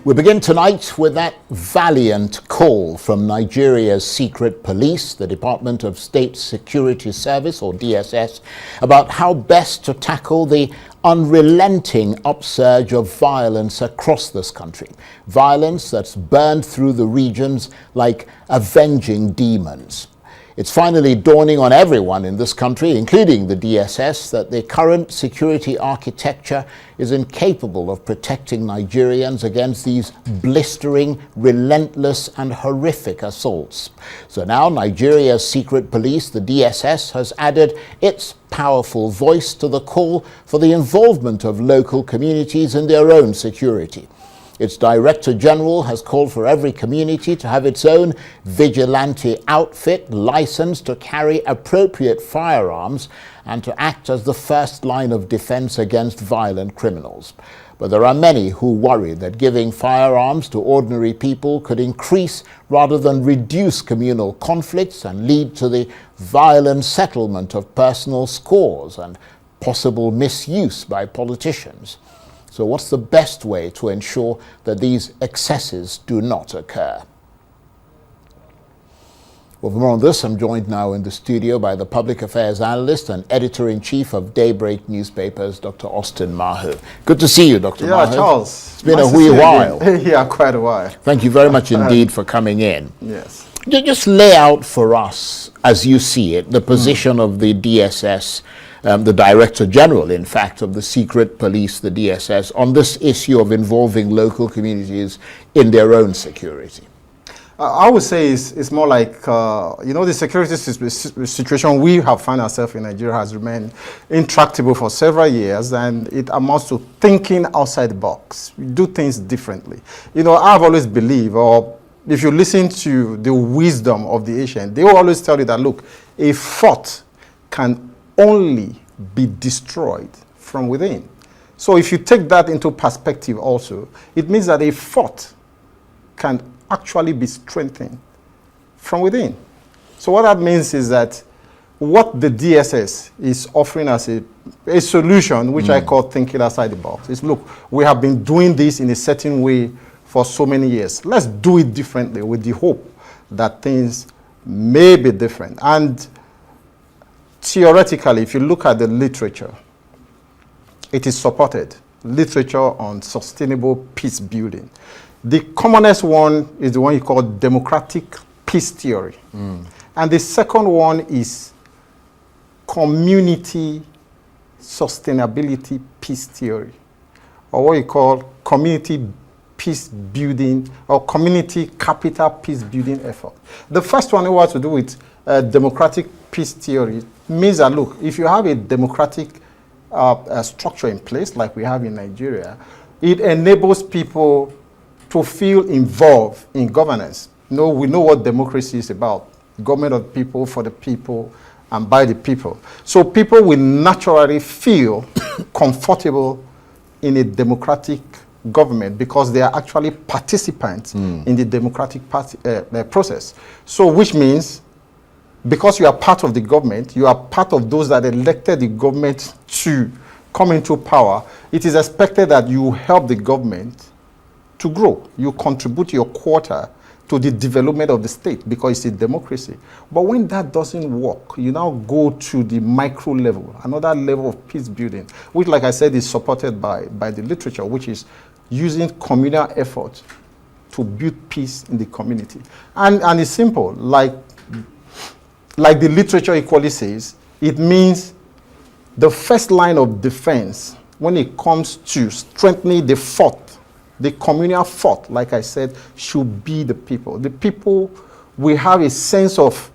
We begin tonight with that valiant call from Nigeria's secret police, the Department of State Security Service, or DSS, about how best to tackle the unrelenting upsurge of violence across this country. Violence that's burned through the regions like avenging demons. It's finally dawning on everyone in this country, including the DSS, that the current security architecture is incapable of protecting Nigerians against these blistering, relentless and horrific assaults. So now Nigeria's secret police, the DSS, has added its powerful voice to the call for the involvement of local communities in their own security. Its Director General has called for every community to have its own vigilante outfit licensed to carry appropriate firearms and to act as the first line of defense against violent criminals. But there are many who worry that giving firearms to ordinary people could increase rather than reduce communal conflicts and lead to the violent settlement of personal scores and possible misuse by politicians. So what's the best way to ensure that these excesses do not occur? Well, for more on this, I'm joined now in the studio by the public affairs analyst and editor-in-chief of Daybreak Newspapers, Dr. Austin Maho. Good to see you, Dr. Maho. Yeah, Charles. It's been a wee while. Yeah, quite a while. Thank you very much indeed for coming in. Yes. Just lay out for us, as you see it, the position of the DSS, the Director General, in fact, of the secret police, the DSS, on this issue of involving local communities in their own security. I would say it's more like, the security situation we have found ourselves in Nigeria has remained intractable for several years, and it amounts to thinking outside the box. We do things differently. I've always believed, or if you listen to the wisdom of the ancient, they will always tell you that, look, a fort can only be destroyed from within. So if you take that into perspective also, it means that a fort can actually be strengthened from within. So what that means is that what the DSS is offering as a solution, which I call thinking outside the box, is look, we have been doing this in a certain way for so many years. Let's do it differently with the hope that things may be different. And theoretically, if you look at the literature, it is supported. Literature on sustainable peace building. The commonest one is the one you call democratic peace theory. And the second one is community sustainability peace theory, or what you call community peace building or community capital peace building effort. The first one has to do with democratic peace theory. Means that, look, if you have a democratic structure in place like we have in Nigeria, it enables people to feel involved in governance. We know what democracy is about. Government of the people, for the people, and by the people. So people will naturally feel comfortable in a democratic government because they are actually participants in the democratic process. So which means, because you are part of the government, you are part of those that elected the government to come into power, it is expected that you help the government to grow. You contribute your quota to the development of the state because it's a democracy. But when that doesn't work, you now go to the micro level, another level of peace building, which, like I said, is supported by the literature, which is using communal effort to build peace in the community. And it's simple, like the literature equally says, it means the first line of defense when it comes to strengthening the fort, the communal fort, like I said, should be the people. The people will have a sense of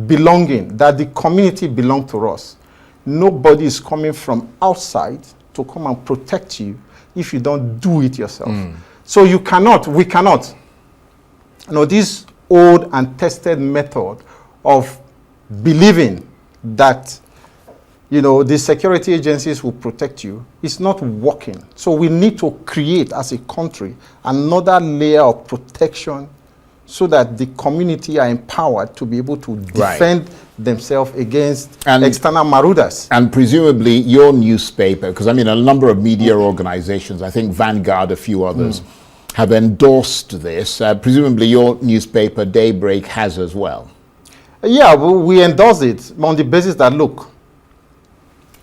belonging, that the community belongs to us. Nobody is coming from outside to come and protect you if you don't do it yourself. So we cannot, this old and tested method of believing that the security agencies will protect you is not working. So we need to create, as a country, another layer of protection so that the community are empowered to be able to defend themselves against external marauders. And presumably your newspaper, because a number of media organizations, I think Vanguard, a few others, have endorsed this. Presumably your newspaper, Daybreak, has as well. Yeah, we endorse it on the basis that, look,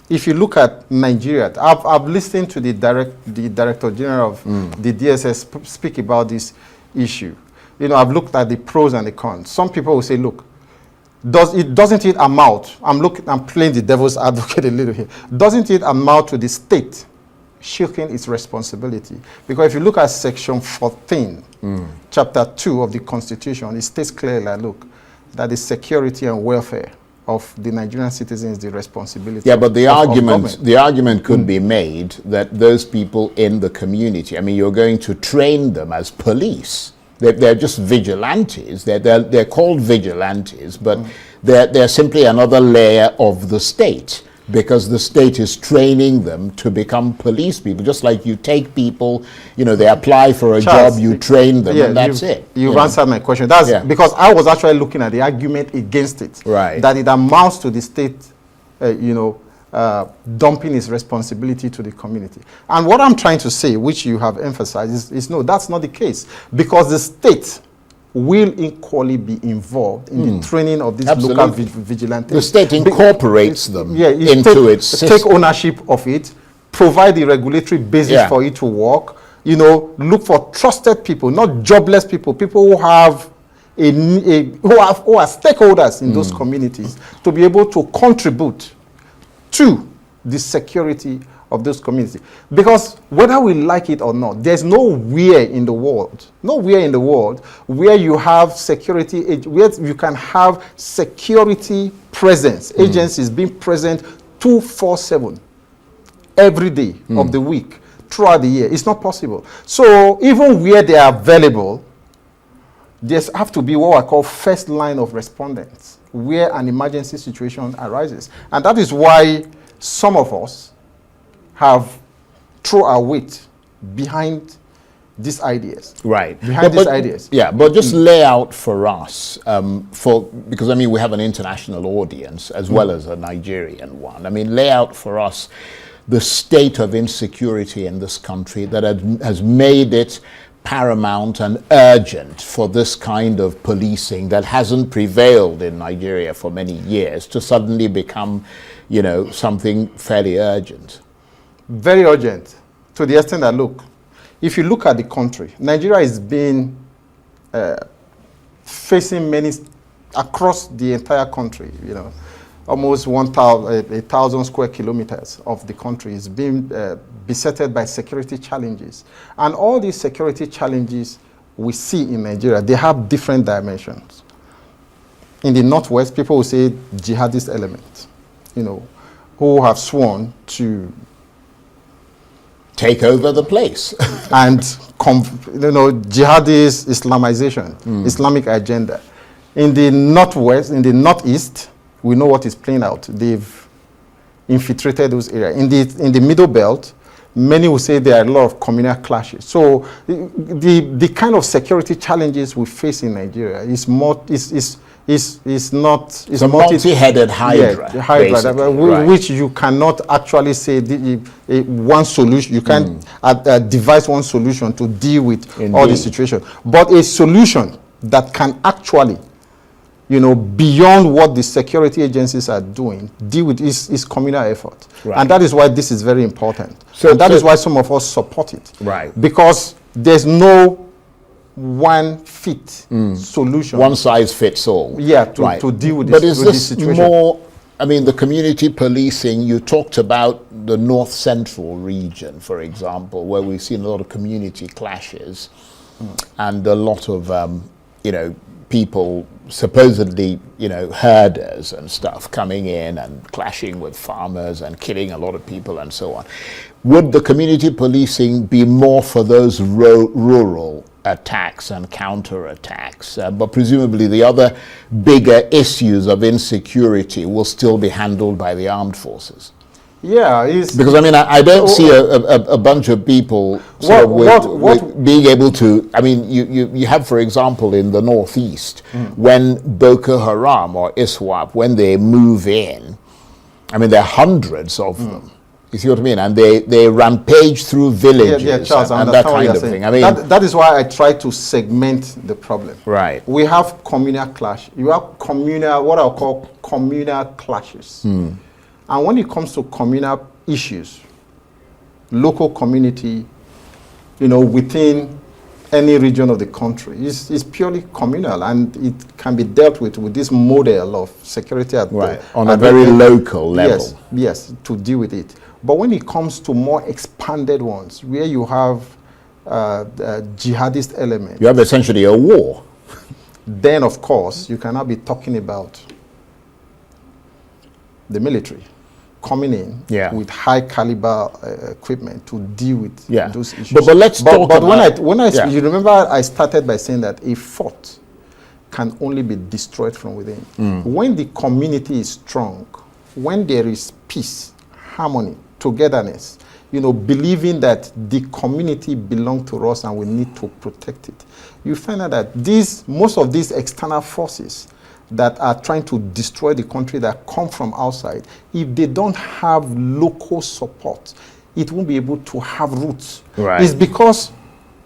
if you look at Nigeria, I've listened to the Director General of the DSS speak about this issue. You know, I've looked at the pros and the cons. Some people will say, look, doesn't it amount, I'm playing the devil's advocate a little here, doesn't it amount to the state shirking its responsibility? Because if you look at section 14, chapter 2 of the Constitution, it states clearly that, look, that the security and welfare of the Nigerian citizens is the responsibility. Yeah, but the argument could be made that those people in the community, I mean, you're going to train them as police. They're just vigilantes. They're called vigilantes, but they're simply another layer of the state, because the state is training them to become police people. Just like you take people, you know, they apply for a Charles, job, you train them, and that's it. You've answered my question. That's because I was actually looking at the argument against it. Right. That it amounts to the state, dumping its responsibility to the community. And what I'm trying to say, which you have emphasized, is no, that's not the case. Because the state will equally be involved in the training of these local vigilantes. The state incorporates them into its system. Take ownership of it, provide the regulatory basis for it to work, you know, look for trusted people, not jobless people, people who have who are stakeholders in those communities, to be able to contribute to the security of those communities. Because whether we like it or not, there's nowhere in the world where you have security, where you can have security presence, agencies being present 24/7 every day of the week throughout the year. It's not possible. So even where they are available, there's have to be what I call first line of respondents, where an emergency situation arises. And that is why some of us have thrown our weight behind these ideas. Right. Behind these ideas. Yeah, but just lay out for us, because I mean, we have an international audience as well as a Nigerian one. I mean, lay out for us the state of insecurity in this country that has made it paramount and urgent for this kind of policing that hasn't prevailed in Nigeria for many years to suddenly become, you know, something fairly urgent. Very urgent, to the extent that, look, if you look at the country, Nigeria has been facing many, across the entire country, you know, almost 1,000 square kilometers of the country is being besetted by security challenges. And all these security challenges we see in Nigeria, they have different dimensions. In the Northwest, people will say jihadist elements, you know, who have sworn to take over the place. And, jihadist Islamization, Islamic agenda. In the Northwest, in the Northeast, we know what is playing out. They've infiltrated those areas. In the Middle Belt, many will say there are a lot of communal clashes. So the kind of security challenges we face in Nigeria is more is not a multi-headed hydra, which you cannot actually say one solution. You can't devise one solution to deal with all the situation, but a solution that can actually, you know, beyond what the security agencies are doing, deal with is communal effort. Right. And that is why this is very important. And that is why some of us support it. Right. Because there's no one fit solution. One size fits all. Yeah, to deal with this, this situation. More, I mean, the community policing, you talked about the North Central region, for example, where we've seen a lot of community clashes and a lot of, people supposedly, herders and stuff coming in and clashing with farmers and killing a lot of people and so on. Would the community policing be more for those rural attacks and counterattacks? But presumably the other bigger issues of insecurity will still be handled by the armed forces. Yeah, because I mean, I don't see a bunch of people with being able to. I mean, you have, for example, in the Northeast, when Boko Haram or ISWAP, when they move in, I mean, there are hundreds of them, You see what I mean? And they rampage through villages Charles, and that kind of thing. I mean, that is why I try to segment the problem. Right. We have communal clash. You have communal, what I'll call communal clashes. And when it comes to communal issues, local community, within any region of the country, is purely communal, and it can be dealt with this model of security on a very local level. Yes, to deal with it. But when it comes to more expanded ones, where you have jihadist element, you have essentially a war. Then, of course, you cannot be talking about the military coming in with high caliber equipment to deal with those issues. But let's talk about... You remember I started by saying that a fort can only be destroyed from within. When the community is strong, when there is peace, harmony, togetherness, believing that the community belongs to us and we need to protect it, you find out that most of these external forces that are trying to destroy the country that come from outside, if they don't have local support, it won't be able to have roots. Right. It's because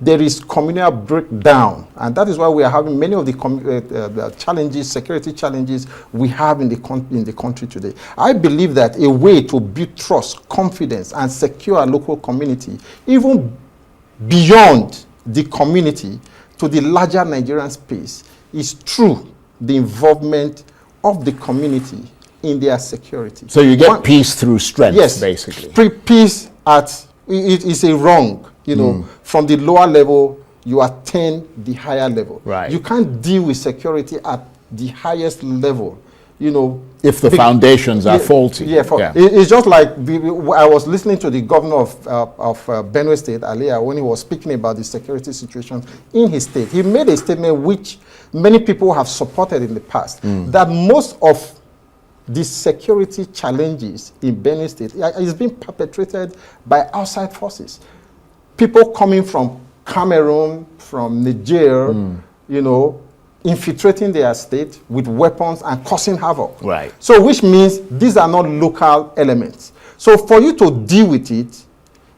there is communal breakdown, and that is why we are having many of the challenges, security challenges we have in the country today. I believe that a way to build trust, confidence, and secure a local community, even beyond the community to the larger Nigerian space, is through the involvement of the community in their security. So you get peace through strength, basically. Peace it is a wrong. From the lower level, you attain the higher level. Right. You can't deal with security at the highest level, if the foundations are faulty. It's just like I was listening to the governor of Benue State earlier when he was speaking about the security situation in his state. He made a statement which many people have supported in the past, that most of the security challenges in Benue State is being perpetrated by outside forces. People coming from Cameroon, from Niger, infiltrating their state with weapons and causing havoc. Right. So which means these are not local elements. So for you to deal with it,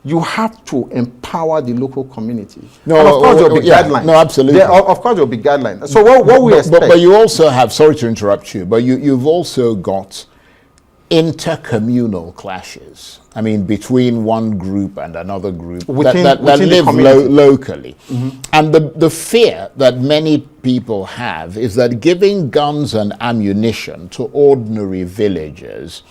you have to empower the local community. And of course, there will be guidelines. No, absolutely. Of course, there will be guidelines. So what we expect... But you also have, sorry to interrupt you, but you've also got intercommunal clashes. I mean, between one group and another group that live locally. And the fear that many people have is that giving guns and ammunition to ordinary villagers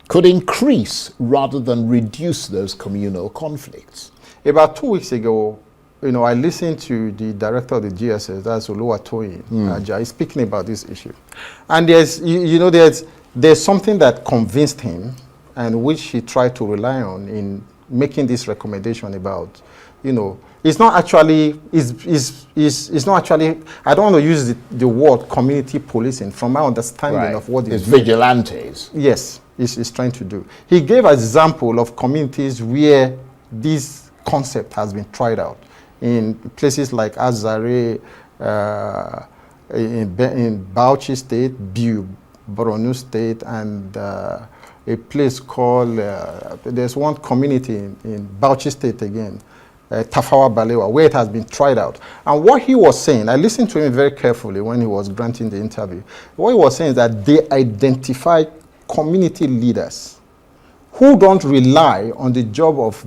could increase rather than reduce those communal conflicts. About 2 weeks ago, I listened to the director of the GSS, that's Oluwatoyin Ajayi, speaking about this issue. And there's something that convinced him, and which he tried to rely on in making this recommendation about, it's not actually, I don't want to use the word community policing from my understanding of what it's vigilantes. Yes, is trying to do. He gave an example of communities where this concept has been tried out in places like Azare, in Bauchi State, Borno State, and a place called, there's one community in Bauchi State again, Tafawa Balewa, where it has been tried out. And what he was saying, I listened to him very carefully when he was granting the interview. What he was saying is that they identify community leaders who don't rely on the job of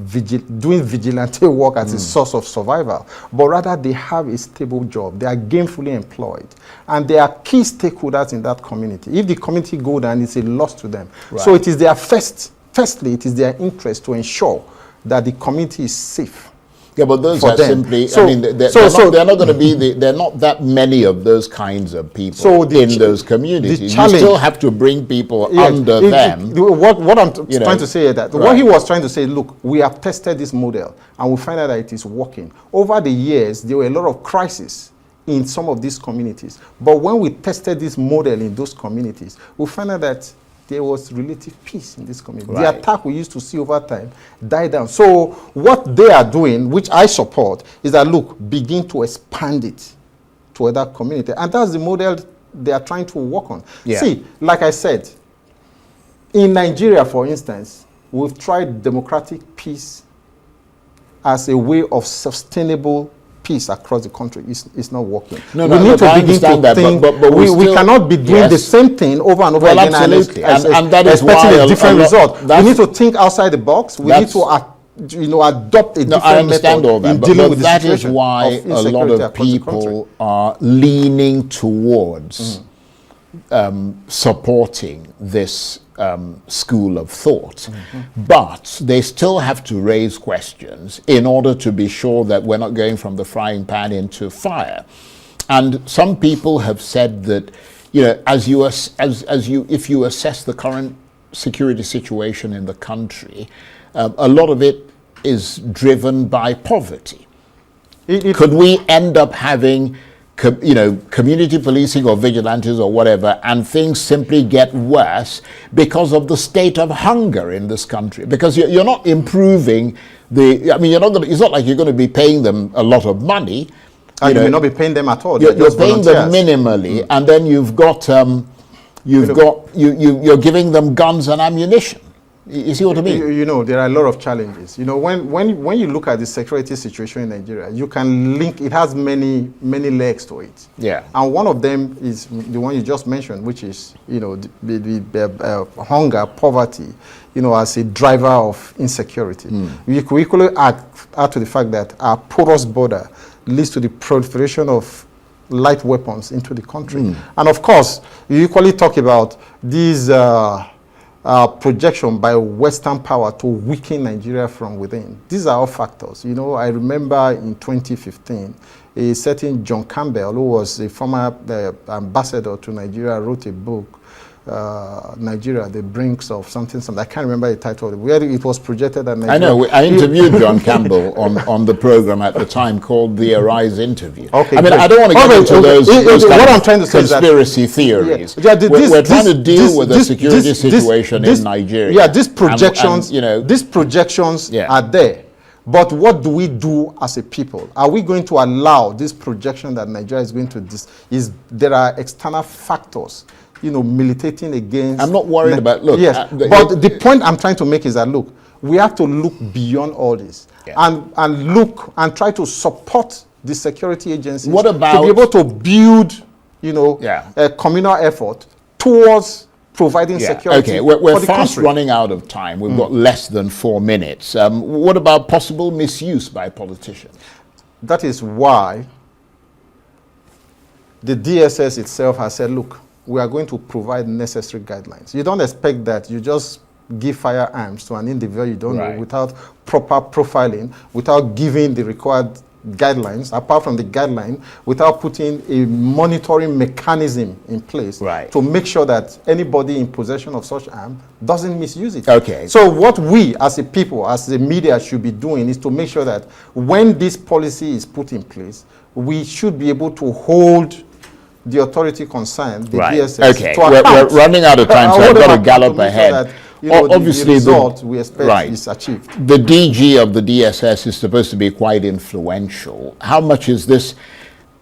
doing vigilante work as a source of survival, but rather they have a stable job. They are gainfully employed, and they are key stakeholders in that community. If the community go down, it's a loss to them. Right. So it is their firstly, it is their interest to ensure that the community is safe. Yeah, but those are simply, they're not going to be, there are not that many of those kinds of people in those communities. You still have to bring people under them. What I'm trying to say is that, what he was trying to say, look, we have tested this model and we find out that it is working. Over the years, there were a lot of crises in some of these communities. But when we tested this model in those communities, we found out that there was relative peace in this community. Right. The attack we used to see over time died down. So what they are doing, which I support, is that, look, begin to expand it to other community. And that's the model they are trying to work on. Yeah. See, like I said, in Nigeria, for instance, we've tried democratic peace as a way of sustainable peace across the country. It's not working. No, we need to begin to think. But we cannot be doing the same thing over and over again. Absolutely. And that is expecting why a different result. We need to think outside the box. We need to adopt a different method in dealing with the that situation. Is why a lot of people are leaning towards supporting this school of thought. But they still have to raise questions in order to be sure that we're not going from the frying pan into fire. And some people have said that, if you assess the current security situation in the country, a lot of it is driven by poverty. Could we end up having community policing or vigilantes or whatever, and things simply get worse because of the state of hunger in this country? Because you're not improving it's not like you're going to be paying them a lot of money. And you may not be paying them at all. You're paying them minimally, and then you're giving them guns and ammunition. You see what I mean? There are a lot of challenges. When you look at the security situation in Nigeria, you can link, it has many legs to it. Yeah. And one of them is the one you just mentioned, which is, the hunger, poverty, as a driver of insecurity. We could equally add to the fact that our porous border leads to the proliferation of light weapons into the country. And of course, you equally talk about these projection by Western power to weaken Nigeria from within. These are all factors. I remember in 2015, a certain John Campbell, who was a former ambassador to Nigeria, wrote a book, Nigeria, the Brinks of something. I can't remember the title, where it was projected that Nigeria... I know, I interviewed John Campbell on the program at the time called the Arise interview. Okay, I don't want to get into those what I'm trying to say conspiracy theories. We're trying to deal with the security situation in Nigeria. Yeah, these projections, these projections are there. But what do we do as a people? Are we going to allow this projection that Nigeria is going to... There are external factors militating against... I'm not worried about... Look... Yes, but the point I'm trying to make is that, look, we have to look beyond all this and look and try to support the security agencies to be able to build, a communal effort towards providing security. Okay, we're fast running out of time. We've got less than 4 minutes. What about possible misuse by politicians? That is why the DSS itself has said, look, we are going to provide necessary guidelines. You don't expect that you just give firearms to an individual you don't know without proper profiling, without giving the required guidelines, apart from the guideline, without putting a monitoring mechanism in place to make sure that anybody in possession of such arm doesn't misuse it. Okay. So what we as a people, as the media should be doing is to make sure that when this policy is put in place, we should be able to hold the authority concerned, the DSS, to account. We're running out of time, so I've got to gallop ahead. Obviously, the result we expect is achieved. The DG of the DSS is supposed to be quite influential. How much is this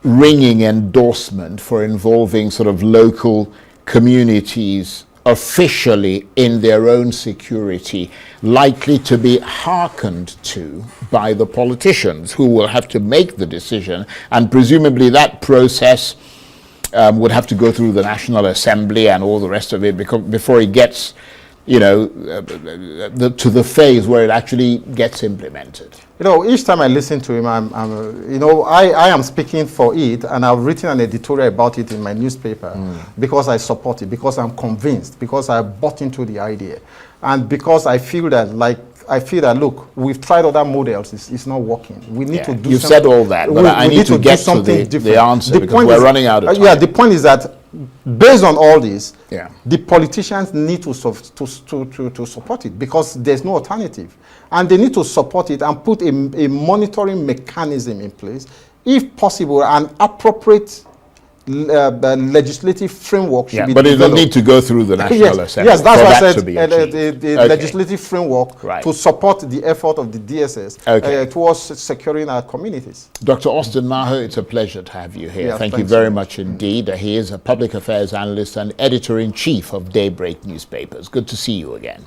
ringing endorsement for involving sort of local communities officially in their own security likely to be hearkened to by the politicians who will have to make the decision, and presumably that process would have to go through the National Assembly and all the rest of it before it gets, to the phase where it actually gets implemented? Each time I listen to him, I am speaking for it, and I've written an editorial about it in my newspaper because I support it, because I'm convinced, because I bought into the idea, and because I feel that, look, we've tried other models, it's not working. We need to do something. You've said all that, but I need to get to the answer because we're running out of time. The point is that based on all this, the politicians need to support it because there's no alternative. And they need to support it and put a monitoring mechanism in place, if possible, an appropriate legislative framework should be but developed. It will need to go through the National Assembly. Yes, that's why I said the legislative framework to support the effort of the DSS towards securing our communities. Dr. Austin Maho, it's a pleasure to have you here. Thank you very much indeed. He is a public affairs analyst and editor-in-chief of Daybreak newspapers. Good to see you again.